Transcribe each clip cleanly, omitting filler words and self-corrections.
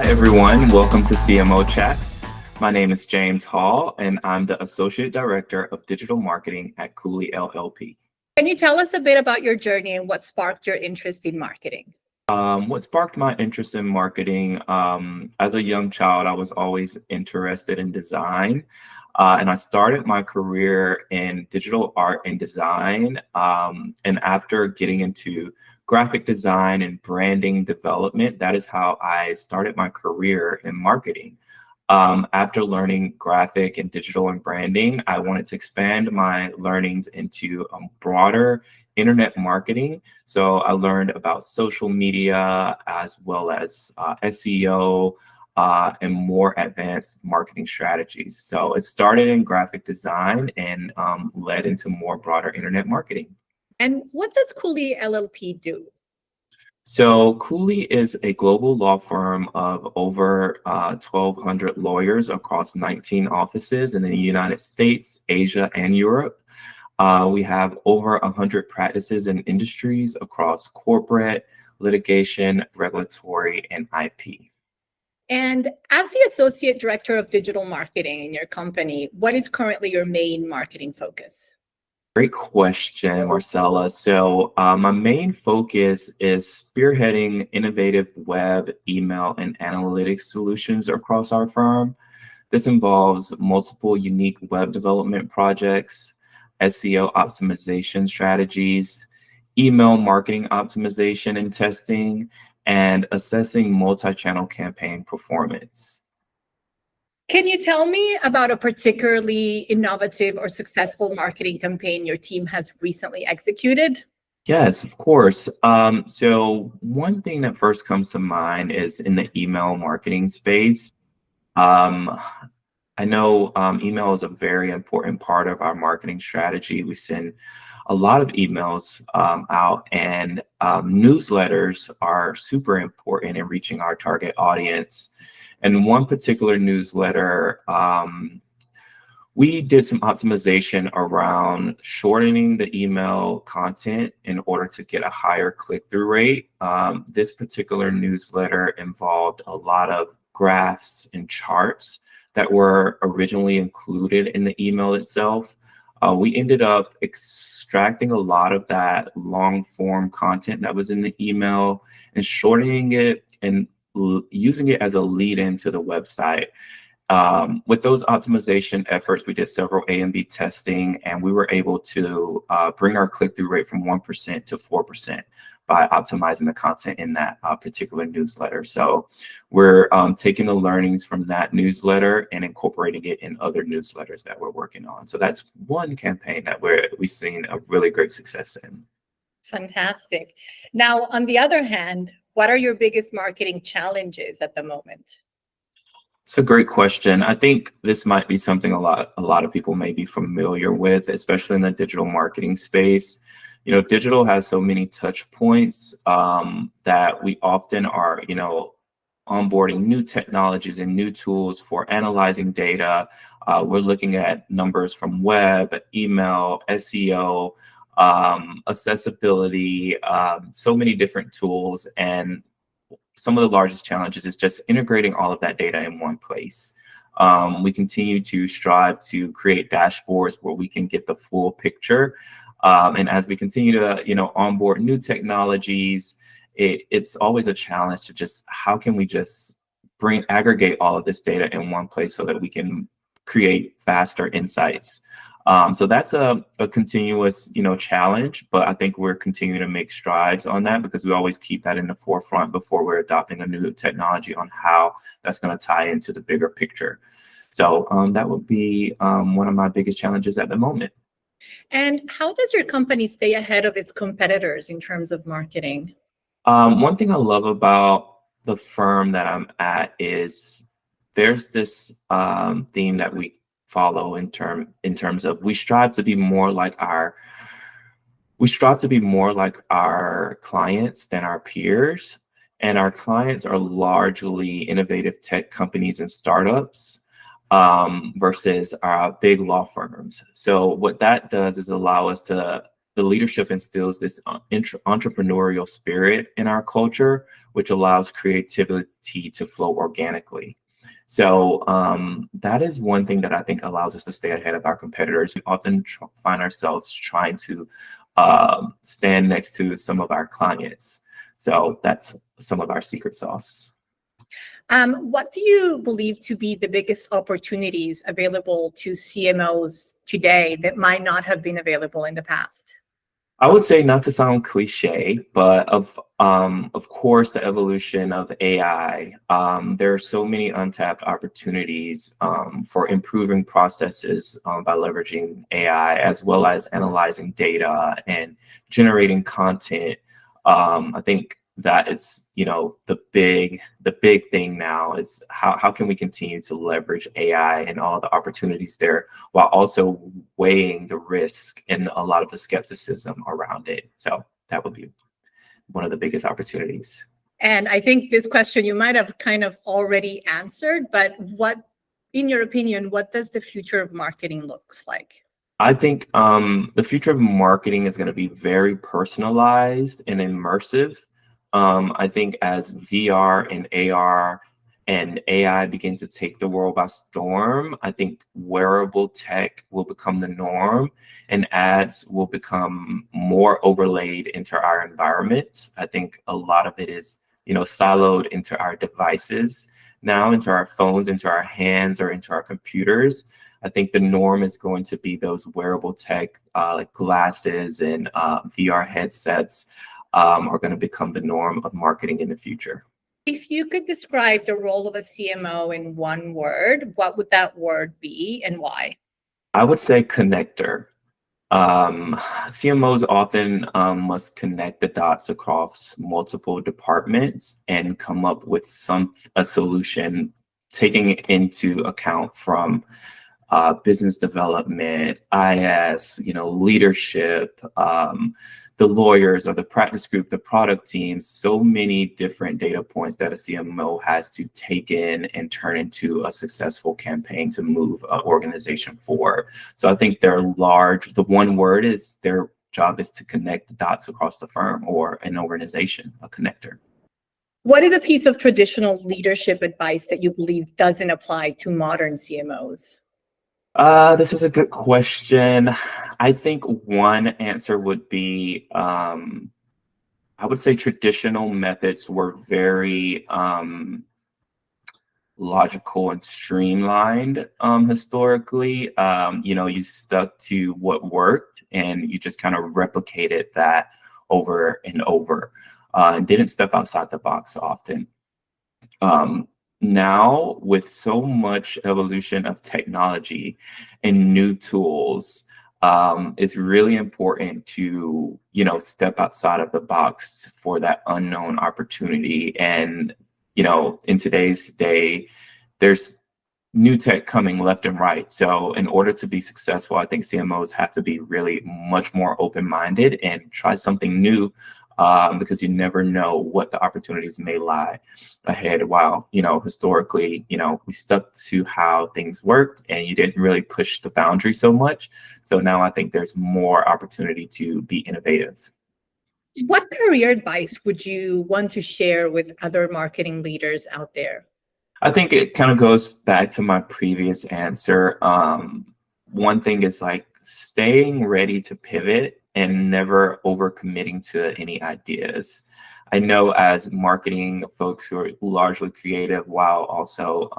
Everyone, welcome to CMO Chats. My name is James Hall, and I'm the Associate Director of Digital Marketing at Cooley, LLP. Can you tell us a bit about your journey and what sparked your interest in marketing? What sparked my interest in marketing, as a young child, I was always interested in design. And I started my career in digital art and design. And after getting into graphic design and branding development, that is how I started my career in marketing. After learning graphic and digital and branding, I wanted to expand my learnings into broader internet marketing. So I learned about social media as well as SEO and more advanced marketing strategies. So it started in graphic design and led into more broader internet marketing. And what does Cooley LLP do? So Cooley is a global law firm of over 1,200 lawyers across 19 offices in the United States, Asia, and Europe. We have over 100 practices and industries across corporate, litigation, regulatory, and IP. And as the Associate Director of Digital Marketing in your company, what is currently your main marketing focus? Great question, Marcella. So my main focus is spearheading innovative web, email, and analytics solutions across our firm. This involves multiple unique web development projects, SEO optimization strategies, email marketing optimization and testing, and assessing multi-channel campaign performance. Can you tell me about a particularly innovative or successful marketing campaign your team has recently executed? Yes, of course. So one thing that first comes to mind is in the email marketing space. Um, I know email is a very important part of our marketing strategy. We send a lot of emails out, and newsletters are super important in reaching our target audience. And one particular newsletter, we did some optimization around shortening the email content in order to get a higher click-through rate. This particular newsletter involved a lot of graphs and charts that were originally included in the email itself. We ended up extracting a lot of that long form content that was in the email and shortening it and using it as a lead into the website. With those optimization efforts, we did several A and B testing, and we were able to bring our click-through rate from 1% to 4% by optimizing the content in that particular newsletter. So we're taking the learnings from that newsletter and incorporating it in other newsletters that we're working on. So that's one campaign that we've seen a really great success in. Fantastic. Now, on the other hand, what are your biggest marketing challenges at the moment? It's a great question. I think this might be something a lot of people may be familiar with, especially in the digital marketing space. You know, digital has so many touch points that we often are, onboarding new technologies and new tools for analyzing data. We're looking at numbers from web, email, SEO, accessibility, so many different tools. And some of the largest challenges is just integrating all of that data in one place. We continue to strive to create dashboards where we can get the full picture. And as we continue to, onboard new technologies, it's always a challenge to just how can we just aggregate all of this data in one place so that we can create faster insights. So that's a continuous, challenge, but I think we're continuing to make strides on that because we always keep that in the forefront before we're adopting a new technology on how that's going to tie into the bigger picture. So that would be one of my biggest challenges at the moment. And how does your company stay ahead of its competitors in terms of marketing? One thing I love about the firm that I'm at is there's this theme that we follow in terms of we strive to be more like our clients than our peers, and our clients are largely innovative tech companies and startups versus our big law firms. So what that does is allow us to the leadership instills this entrepreneurial spirit in our culture, which allows creativity to flow organically. So that is one thing that I think allows us to stay ahead of our competitors. We often find ourselves trying to stand next to some of our clients. So that's some of our secret sauce. What do you believe to be the biggest opportunities available to CMOs today that might not have been available in the past? I would say, not to sound cliche, but of course, the evolution of AI. There are so many untapped opportunities for improving processes by leveraging AI, as well as analyzing data and generating content. I think that is, the big thing now is how can we continue to leverage AI and all the opportunities there, while also weighing the risk and a lot of the skepticism around it. So that would be one of the biggest opportunities. And I think this question you might have kind of already answered, but in your opinion, what does the future of marketing looks like? I think the future of marketing is going to be very personalized and immersive. I think as VR and AR and AI begin to take the world by storm, I think wearable tech will become the norm and ads will become more overlaid into our environments. I think a lot of it is, siloed into our devices now, into our phones, into our hands, or into our computers. I think the norm is going to be those wearable tech like glasses and VR headsets are going to become the norm of marketing in the future. If you could describe the role of a CMO in one word, what would that word be and why? I would say connector. CMOs often must connect the dots across multiple departments and come up with a solution, taking into account from business development, IS, leadership, the lawyers or the practice group, the product teams, so many different data points that a CMO has to take in and turn into a successful campaign to move an organization forward. So I think the one word is their job is to connect the dots across the firm or an organization, a connector. What is a piece of traditional leadership advice that you believe doesn't apply to modern CMOs? This is a good question. I think one answer would be, I would say traditional methods were very logical and streamlined historically. You stuck to what worked and you just kind of replicated that over and over and didn't step outside the box often. Now, with so much evolution of technology and new tools, it's really important to, step outside of the box for that unknown opportunity. And, in today's day, there's new tech coming left and right. So in order to be successful, I think CMOs have to be really much more open-minded and try something new. Because you never know what the opportunities may lie ahead. While, historically, we stuck to how things worked and you didn't really push the boundary so much. So now I think there's more opportunity to be innovative. What career advice would you want to share with other marketing leaders out there? I think it kind of goes back to my previous answer. One thing is like staying ready to pivot and never overcommitting to any ideas. I know as marketing folks who are largely creative while also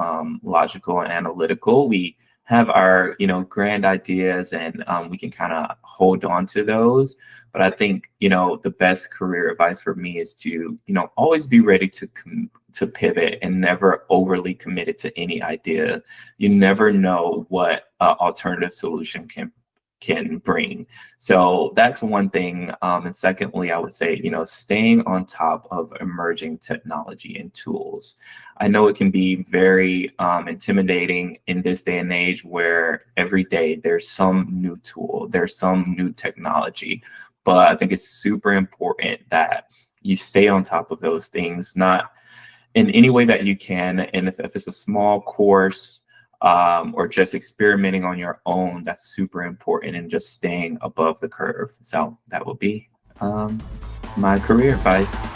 logical and analytical, we have our grand ideas and we can kind of hold on to those. But I think the best career advice for me is to always be ready to pivot and never overly committed to any idea. You never know what alternative solution can bring. So that's one thing. And secondly, I would say, staying on top of emerging technology and tools. I know it can be very intimidating in this day and age where every day there's some new tool, there's some new technology. But I think it's super important that you stay on top of those things, not in any way that you can. And if it's a small course, or just experimenting on your own, that's super important, and just staying above the curve. So that would be my career advice.